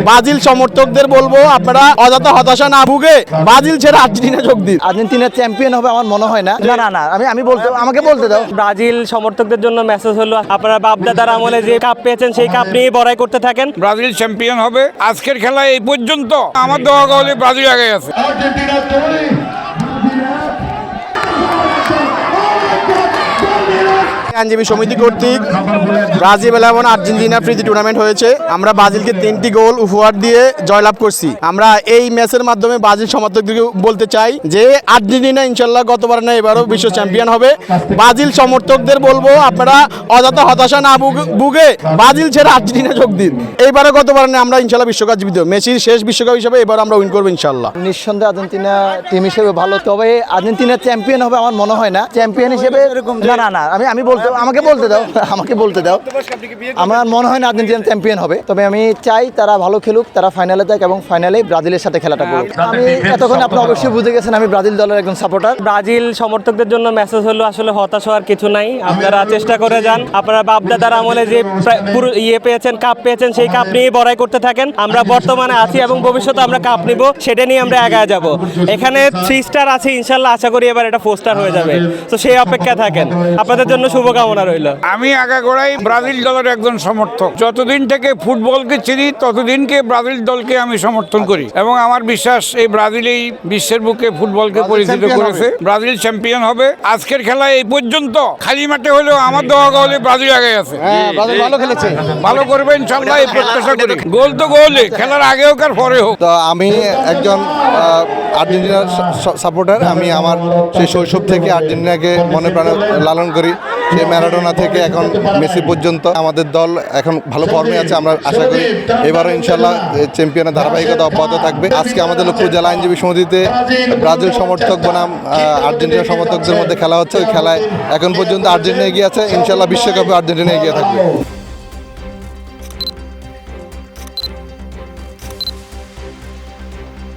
Brazil সমর্থকদের বলবো আপনারা অযথা হতাশা না ভুগে ব্রাজিল ছেড়ে আর্জেন্টিনা যোগ দিন। আর্জেন্টিনা চ্যাম্পিয়ন হবে আমার মনে হয় না। না আমি বলতে আমাকে বলতে দাও। ব্রাজিল সমর্থকদের জন্য মেসেজ হলো, আপনারা বাপদাদার আমলে যে কাপ পেয়েছেন সেই কাপ নিয়ে বড়াই করতে থাকেন। ব্রাজিল চ্যাম্পিয়ন হবে। আজকের খেলায় এই পর্যন্ত আমার দোয়া গলে ব্রাজিল আগে আছে। আইনজীবী সমিতি কর্তৃক ব্রাজিল এবং আর্জেন্টিনা প্রীতি টুর্নামেন্ট হয়েছে। আমরা ব্রাজিলকে 3টি গোল উপহার দিয়ে জয়লাভ করছি। আমরা এই ম্যাচের মাধ্যমে ব্রাজিল সমর্থকদেরকে বলতে চাই যে আর্জেন্টিনা ইনশাল্লাহ গতবার না এবারও বিশ্ব চ্যাম্পিয়ন হবে। ব্রাজিল সমর্থকদের বলবো আপনারা অযথা হতাশা না ভুগে ব্রাজিল ছেড়ে আর্জেন্টিনা যোগ দিন। এইবারও গতবার না আমরা ইনশাল্লাহ বিশ্বকাপ জিতব। মেসির শেষ বিশ্বকাপ হিসেবে এবার আমরা উইন করবো ইনশাল্লাহ। নিঃসন্দেহে আর্জেন্টিনা টিম হিসেবে ভালো, তবে আর্জেন্টিনা চ্যাম্পিয়ন হবে আমার মনে হয় না। চ্যাম্পিয়ন হিসেবে না আমি বলতে আমাকে বলতে দাও। আমার মনে হয় না আর্জেন্টিনা চ্যাম্পিয়ন হবে, তবে আমি চাই তারা ভালো খেলুক, তারা ফাইনালে যাক এবং ফাইনালে ব্রাজিলের সাথে খেলাটা করুক। আমি এতক্ষণ আপনি অবশ্যই বুঝে গেছেন আমি ব্রাজিল দলের একজন সাপোর্টার। ব্রাজিল সমর্থকদের জন্য মেসেজ হলো, আসলে হতাশ হওয়ার কিছু নাই। আপনারা চেষ্টা করে যান, আপনারা বাপদাদার আমলে যে পুরো পেয়েছেন, কাপ পেয়েছেন, সেই কাপ নিয়ে বড়াই করতে থাকেন। আমরা বর্তমানে আছি এবং ভবিষ্যতে আমরা কাপ নিব, সেটা নিয়ে আমরা এগিয়ে যাব। এখানে 3 স্টার আছে ইনশাল্লাহ, আশা করি এবার এটা 4 স্টার হয়ে যাবে। তো সেই অপেক্ষায় থাকেন। আপনাদের জন্য শুভকামনা রইল। আমি আগাগোড়াই ব্রাজিল দলের একজন সমর্থক। যতদিন থেকে ফুটবলকে চিনি ততদিনকে ব্রাজিল দলকে আমি সমর্থন করি এবং আমার বিশ্বাস এই ব্রাজিলেই বিশ্বের বুকে ফুটবলকে পরিচিত করেছে। ব্রাজিল চ্যাম্পিয়ন হবে। আজকের খেলায় এই পর্যন্ত খালি মাঠে হলেও আমার দোয়া গলে ব্রাজিল আগে আছে। ভালো খেলেছে, ভালো করবে ইনশাল্লাহ, এই প্রত্যাশা করি। গোল তো গোলই, খেলার আগে হোক আর পরে হোক। তো আমি একজন আর্জেন্টিনার সাপোর্টার। আমি আমার সেই শৈশব থেকে আর্জেন্টিনাকে মনে প্রাণে লালন করি। সেই ম্যারাডোনা থেকে এখন মেসি পর্যন্ত আমাদের দল এখন ভালো ফর্মে আছে। আমরা আশা করি এবারও ইনশাল্লাহ চ্যাম্পিয়নের ধারাবাহিকতা অব্যাহত থাকবে। আজকে আমাদের লক্ষ্মীপুর জেলা আইনজীবী সমিতিতে ব্রাজিল সমর্থক বনাম আর্জেন্টিনা সমর্থকদের মধ্যে খেলা হচ্ছে। ওই খেলায় এখন পর্যন্ত আর্জেন্টিনা এগিয়ে আছে। ইনশাল্লাহ বিশ্বকাপে আর্জেন্টিনা এগিয়ে থাকবে।